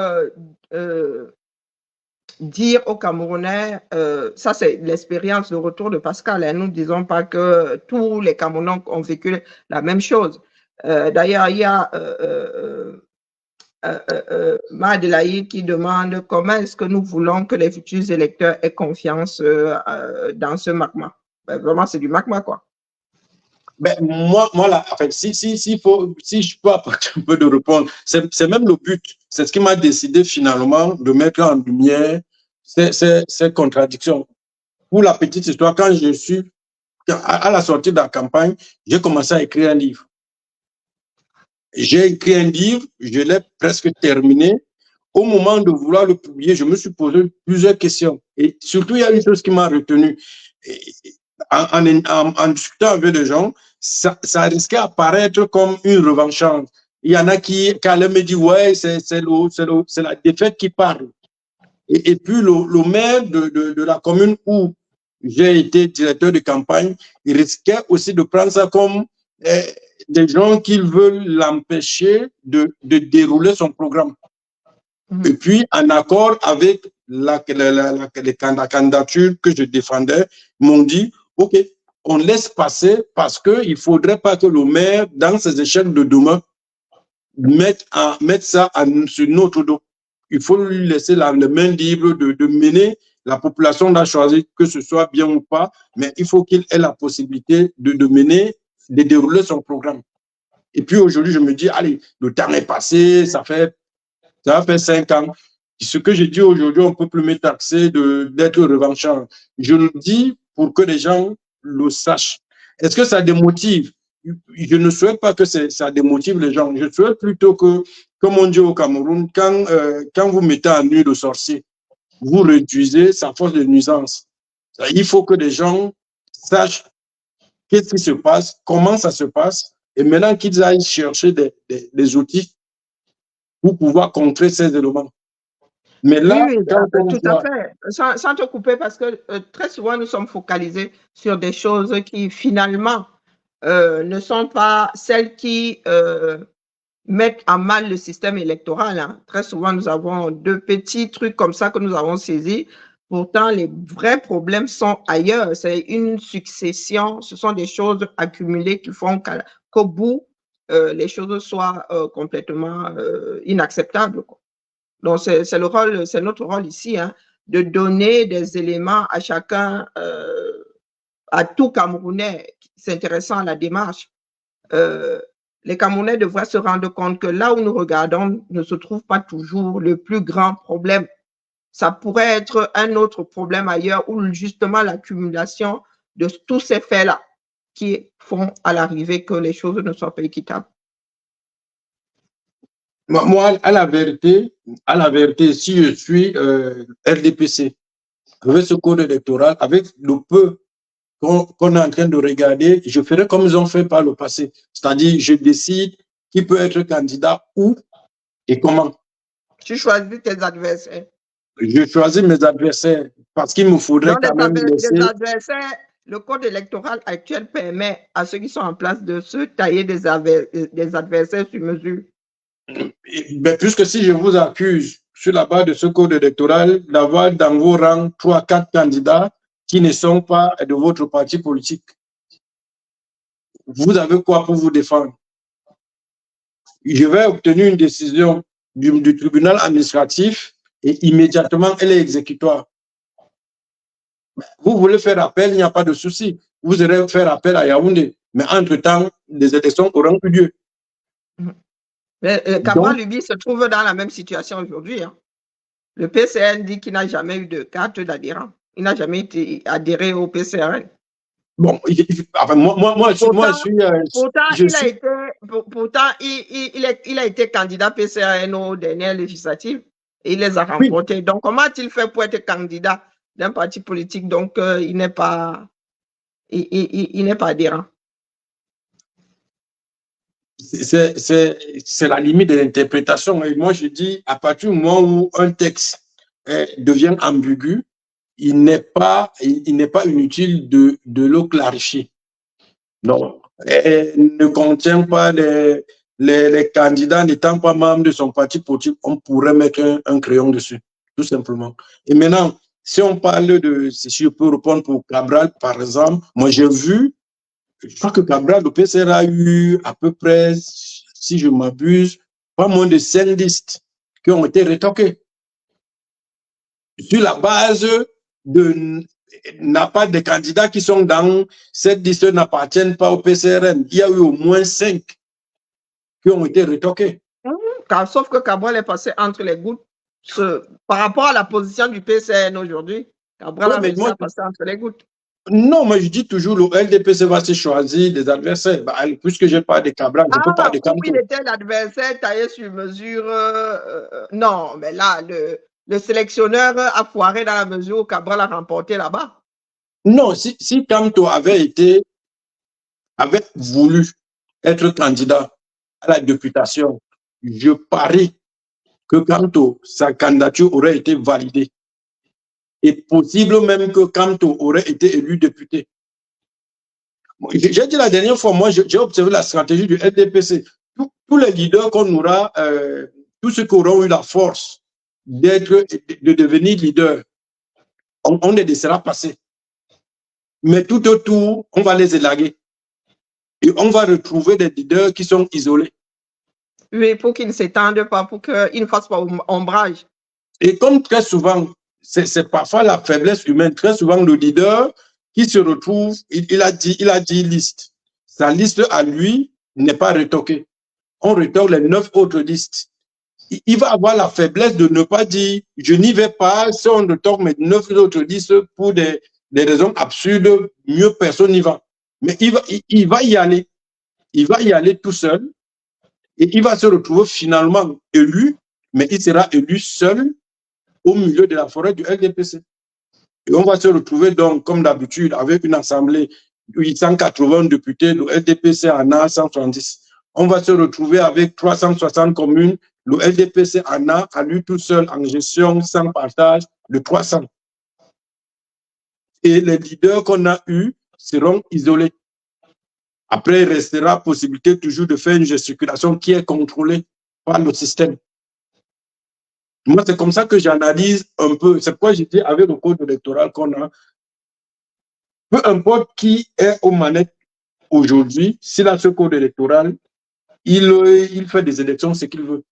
dire aux Camerounais, ça c'est l'expérience de retour de Pascal, hein, nous ne disons pas que tous les Camerounais ont vécu la même chose. D'ailleurs, il y a Madelaï qui demande comment est-ce que nous voulons que les futurs électeurs aient confiance dans ce magma. Ben, vraiment, c'est du magma, quoi. Ben, moi là, en fait, si je peux apporter un peu de réponse, c'est même le but. C'est ce qui m'a décidé finalement de mettre en lumière ces contradictions. Pour la petite histoire, quand je suis à la sortie de la campagne, j'ai commencé à écrire un livre. J'ai écrit un livre, je l'ai presque terminé. Au moment de vouloir le publier, je me suis posé plusieurs questions. Et surtout, il y a une chose qui m'a retenu. En discutant avec des gens, ça risquait d'apparaître comme une revancharde. Il y en a qui allaient me dire, ouais, c'est la défaite qui parle. Et puis, le maire de la commune où j'ai été directeur de campagne, il risquait aussi de prendre ça comme des gens qui veulent l'empêcher de dérouler son programme. Et puis, en accord avec la candidature que je défendais, m'ont dit, OK, on laisse passer parce qu'il ne faudrait pas que le maire, dans ses échelles de demain, mette ça sur notre dos. Il faut lui laisser la main libre de mener. La population doit choisir que ce soit bien ou pas, mais il faut qu'il ait la possibilité de mener, de dérouler son programme. Et puis aujourd'hui, je me dis, allez, le temps est passé, ça fait 5 ans. Ce que je dis aujourd'hui, on ne peut plus me taxer d'être revanchard. Je le dis pour que les gens le sachent. Est-ce que ça démotive? Je ne souhaite pas que ça démotive les gens. Je souhaite plutôt que, comme on dit au Cameroun, quand vous mettez en nu le sorcier, vous réduisez sa force de nuisance. Il faut que les gens sachent qu'est-ce qui se passe, comment ça se passe, et maintenant qu'ils aillent chercher des outils pour pouvoir contrer ces éléments. Mais là, Oui, quand on tout à voit... fait. Sans te couper, parce que très souvent, nous sommes focalisés sur des choses qui, finalement, ne sont pas celles qui mettent à mal le système électoral. Hein. Très souvent, nous avons deux petits trucs comme ça que nous avons saisis. Pourtant, les vrais problèmes sont ailleurs. C'est une succession, ce sont des choses accumulées qui font qu'au bout, les choses soient complètement inacceptables, quoi. Donc, c'est le rôle, c'est notre rôle ici, hein, de donner des éléments à chacun, à tout Camerounais s'intéressant à la démarche. Les Camerounais devraient se rendre compte que là où nous regardons ne se trouve pas toujours le plus grand problème. Ça pourrait être un autre problème ailleurs où justement l'accumulation de tous ces faits-là qui font à l'arrivée que les choses ne soient pas équitables. Moi, à la vérité, si je suis RDPC, avec ce code électoral, avec le peu qu'on est en train de regarder, je ferai comme ils ont fait par le passé. C'est-à-dire, je décide qui peut être candidat où et comment. Tu choisis tes adversaires. Je choisis mes adversaires parce qu'il me faudrait quand même laisser... Des adversaires, le code électoral actuel permet à ceux qui sont en place de se tailler des adversaires sur mesure. Mais puisque si je vous accuse sur la base de ce code électoral d'avoir dans vos rangs 3-4 candidats qui ne sont pas de votre parti politique, vous avez quoi pour vous défendre? Je vais obtenir une décision du tribunal administratif et immédiatement elle est exécutoire. Vous voulez faire appel, il n'y a pas de souci. Vous irez faire appel à Yaoundé. Mais entre-temps, les élections auront eu lieu. Cabral Luby se trouve dans la même situation aujourd'hui. Hein. Le PCN dit qu'il n'a jamais eu de carte d'adhérent. Il n'a jamais été adhéré au PCRN. Bon, pourtant, il a été candidat PCRN aux dernières législatives et il les a remportés. Oui. Donc, comment a-t-il fait pour être candidat d'un parti politique? Donc, il n'est pas adhérent. C'est la limite de l'interprétation. Et moi, je dis, à partir du moment où un texte devient ambigu, il n'est pas inutile de le clarifier. Donc, ne contient pas les candidats n'étant pas membres de son parti politique, on pourrait mettre un crayon dessus, tout simplement. Et maintenant, si on parle de, si je peux répondre pour Cabral, par exemple, moi j'ai vu, je crois que Cabral, le PCR a eu à peu près, si je m'abuse, pas moins de 5 listes qui ont été retoquées. Sur la base n'a pas de candidats qui sont dans cette liste n'appartiennent pas au PCRN. Il y a eu au moins 5 qui ont été retoqués. Sauf que Cabral est passé entre les gouttes. Par rapport à la position du PCRN aujourd'hui, Cabral a réussi à passer entre les gouttes. Non, mais je dis toujours, le LDPC va se choisir des adversaires. Bah, puisque je parle de Cabral, je peux parler de Camto. Il était l'adversaire taillé sur mesure. Non, mais là, le sélectionneur a foiré dans la mesure où Cabral a remporté là-bas. Non, si Camto avait voulu être candidat à la députation, je parie que Camto, sa candidature aurait été validée. Et possible même que Camto aurait été élu député. J'ai dit la dernière fois, moi, j'ai observé la stratégie du LDPC. Tous les leaders qu'on aura, tous ceux qui auront eu la force de devenir leader, on les laissera passer. Mais tout autour, on va les élaguer. Et on va retrouver des leaders qui sont isolés. Oui, pour qu'ils ne s'étendent pas, pour qu'ils ne fassent pas ombrage. Et comme très souvent, c'est parfois la faiblesse humaine, très souvent le leader qui se retrouve, il a 10 listes. Sa liste à lui n'est pas retoquée. On retoque les 9 autres listes. Il va avoir la faiblesse de ne pas dire je n'y vais pas, si on retoque mes 9 autres listes pour des raisons absurdes, mieux personne n'y va. Mais il va y aller. Il va y aller tout seul et il va se retrouver finalement élu, mais il sera élu seul au milieu de la forêt du LDPC. Et on va se retrouver donc, comme d'habitude, avec une assemblée 880 députés, le LDPC en a 170. On va se retrouver avec 360 communes. Le LDPC en a, à lui tout seul, en gestion, sans partage, de 300. Et les leaders qu'on a eus seront isolés. Après, il restera possibilité toujours de faire une gesticulation qui est contrôlée par le système. Moi, c'est comme ça que j'analyse un peu. C'est pourquoi je dis avec le code électoral qu'on a, peu importe qui est aux manettes aujourd'hui, s'il a ce code électoral, il fait des élections ce qu'il veut.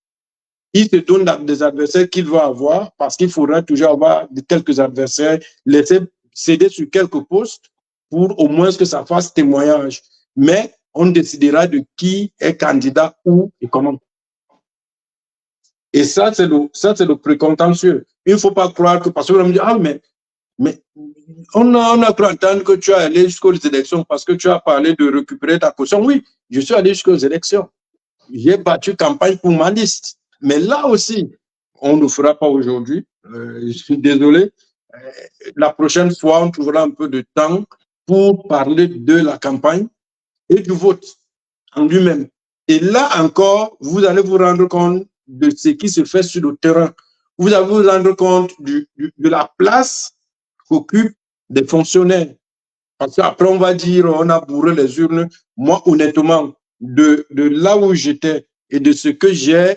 Il se donne des adversaires qu'il veut avoir parce qu'il faudra toujours avoir quelques adversaires, laisser céder sur quelques postes pour au moins que ça fasse témoignage. Mais on décidera de qui est candidat, où et comment. Et ça, c'est le précontentieux. Il ne faut pas croire que, parce que l'on me dit, ah, mais on a cru entendre que tu as allé jusqu'aux élections parce que tu as parlé de récupérer ta caution. Oui, je suis allé jusqu'aux élections. J'ai battu campagne pour ma liste. Mais là aussi, on ne le fera pas aujourd'hui. Je suis désolé. La prochaine fois, on trouvera un peu de temps pour parler de la campagne et du vote en lui-même. Et là encore, vous allez vous rendre compte de ce qui se fait sur le terrain. Vous allez vous rendre compte de la place qu'occupent des fonctionnaires. Parce qu'après, on va dire, on a bourré les urnes. Moi, honnêtement, de là où j'étais et de ce que j'ai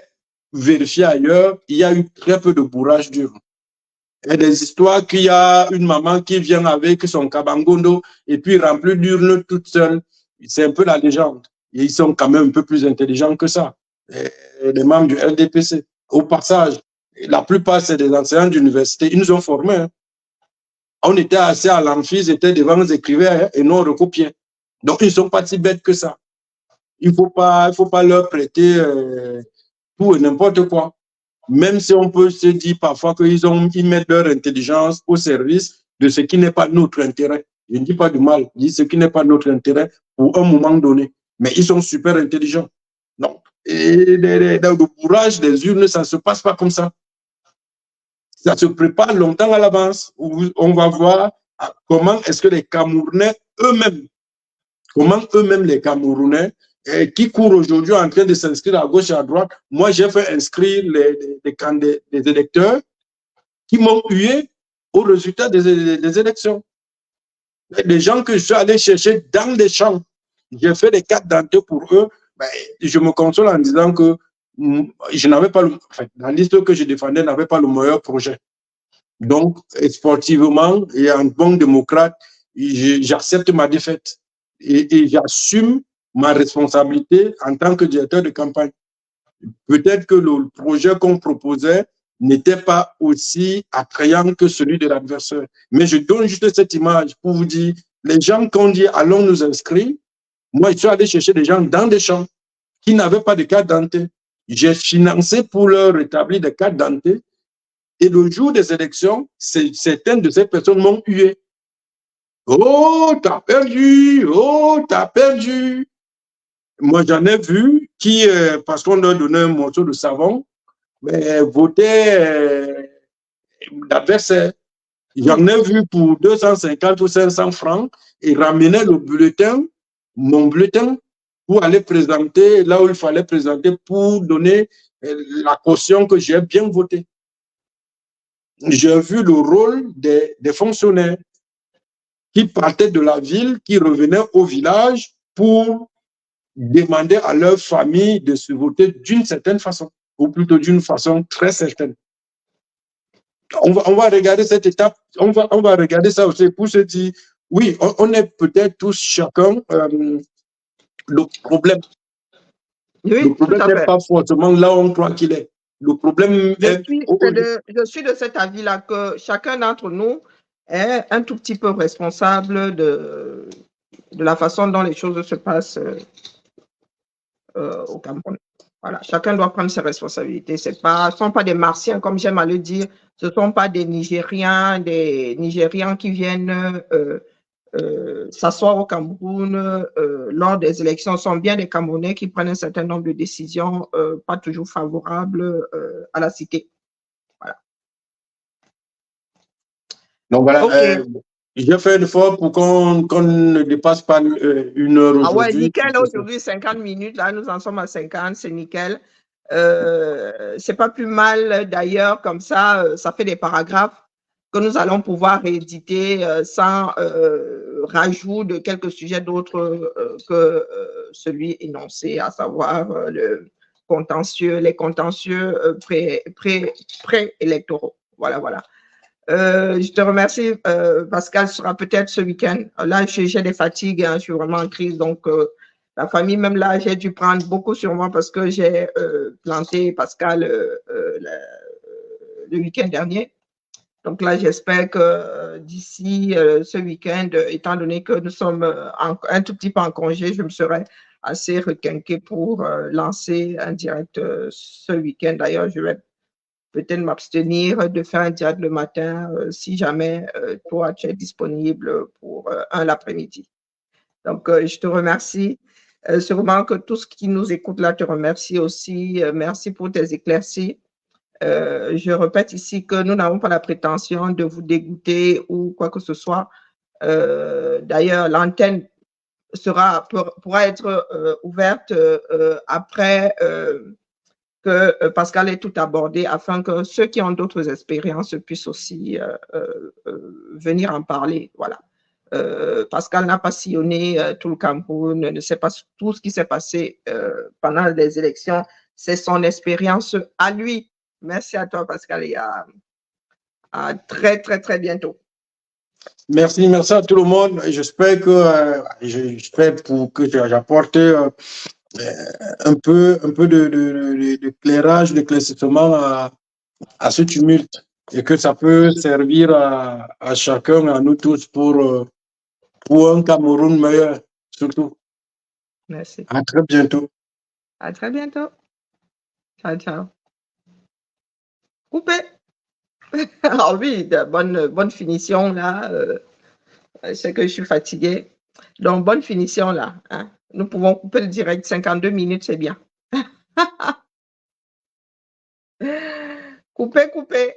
vérifié ailleurs, il y a eu très peu de bourrage d'urnes. Il y a des histoires qu'il y a une maman qui vient avec son kabangondo et puis remplit d'urnes toute seule. C'est un peu la légende. Et ils sont quand même un peu plus intelligents que ça. Et les membres du LDPC. Au passage, la plupart, c'est des enseignants d'université. Ils nous ont formés. Hein. On était assis à l'amphi, ils étaient devant, nous écrivaient et nous on recopiait. Donc, ils ne sont pas si bêtes que ça. Il ne faut pas leur prêter tout et n'importe quoi. Même si on peut se dire parfois qu'ils mettent leur intelligence au service de ce qui n'est pas notre intérêt. Je ne dis pas du mal, je dis ce qui n'est pas notre intérêt pour un moment donné. Mais ils sont super intelligents. Donc, et le bourrage des urnes, ça ne se passe pas comme ça. Ça se prépare longtemps à l'avance. On va voir comment est-ce que les Camerounais eux-mêmes, les Camerounais, qui courent aujourd'hui en train de s'inscrire à gauche et à droite. Moi, j'ai fait inscrire les électeurs qui m'ont hué au résultat des élections. Des gens que je suis allé chercher dans les champs. J'ai fait des cartes d'identité pour eux. Ben, je me console en disant que je n'avais pas la liste que je défendais n'avait pas le meilleur projet. Donc, sportivement et en bon démocrate, j'accepte ma défaite et j'assume ma responsabilité en tant que directeur de campagne. Peut-être que le projet qu'on proposait n'était pas aussi attrayant que celui de l'adversaire. Mais je donne juste cette image pour vous dire, les gens qui ont dit allons nous inscrire, moi je suis allé chercher des gens dans des champs qui n'avaient pas de carte d'identité. J'ai financé pour leur rétablir des cartes d'identité. Et le jour des élections, certaines de ces personnes m'ont hué. Oh, t'as perdu! Oh, t'as perdu! Moi, j'en ai vu qui, parce qu'on leur donnait un morceau de savon, mais votaient l'adversaire. J'en ai vu pour 250 ou 500 francs et ramenaient le bulletin, mon bulletin, pour aller présenter là où il fallait présenter pour donner la caution que j'ai bien votée. J'ai vu le rôle des fonctionnaires qui partaient de la ville, qui revenaient au village pour demander à leur famille de se voter d'une certaine façon, ou plutôt d'une façon très certaine. On va regarder cette étape, on va regarder ça aussi pour se dire, oui, on est peut-être tous chacun le problème. Oui, le problème n'est pas forcément là où on croit qu'il est. Le problème je suis de cet avis-là que chacun d'entre nous est un tout petit peu responsable de la façon dont les choses se passent au Cameroun. Voilà, chacun doit prendre ses responsabilités. Ce ne sont pas des Martiens, comme j'aime à le dire. Ce ne sont pas des Nigériens qui viennent s'asseoir au Cameroun lors des élections. Ce sont bien des Camerounais qui prennent un certain nombre de décisions pas toujours favorables à la cité. Voilà. Donc voilà, okay. J'ai fait l'effort pour qu'on ne dépasse pas 1 heure Ah ouais, aujourd'hui. nickel, aujourd'hui 50 minutes, là nous en sommes à 50, c'est nickel. C'est pas plus mal d'ailleurs, comme ça, ça fait des paragraphes que nous allons pouvoir rééditer sans rajout de quelques sujets d'autres que celui énoncé, à savoir le contentieux, les contentieux pré-électoraux. Voilà, voilà. Je te remercie, Pascal, sera peut-être ce week-end. Là, j'ai des fatigues, hein, je suis vraiment en crise, donc la famille, même là, j'ai dû prendre beaucoup sur moi parce que j'ai planté Pascal le week-end dernier. Donc là, j'espère que d'ici ce week-end, étant donné que nous sommes un tout petit peu en congé, je me serai assez requinqué pour lancer un direct ce week-end. D'ailleurs, je vais peut-être m'abstenir de faire un direct le matin si jamais toi, tu es disponible pour un l'après-midi. Donc, je te remercie. Sûrement que tous qui nous écoutent là te remercient aussi. Merci pour tes éclaircies. Je répète ici que nous n'avons pas la prétention de vous dégoûter ou quoi que ce soit. D'ailleurs, l'antenne pourra être ouverte après que Pascal ait tout abordé afin que ceux qui ont d'autres expériences puissent aussi venir en parler. Voilà. Pascal n'a pas sillonné tout le Cameroun, ne sait pas tout ce qui s'est passé pendant les élections. C'est son expérience à lui. Merci à toi, Pascal, et à très, très, très bientôt. Merci, merci à tout le monde. J'espère que pour que j'apporte un peu d'éclairage, d'éclaircissement à ce tumulte et que ça peut servir à chacun, à nous tous pour un Cameroun meilleur, surtout. Merci. À très bientôt. À très bientôt. Ciao, ciao. Coupé. Ah oui, de bonne finition là. C'est que je suis fatiguée. Donc, bonne finition là. Hein. Nous pouvons couper le direct. 52 minutes, c'est bien. Coupé, coupé.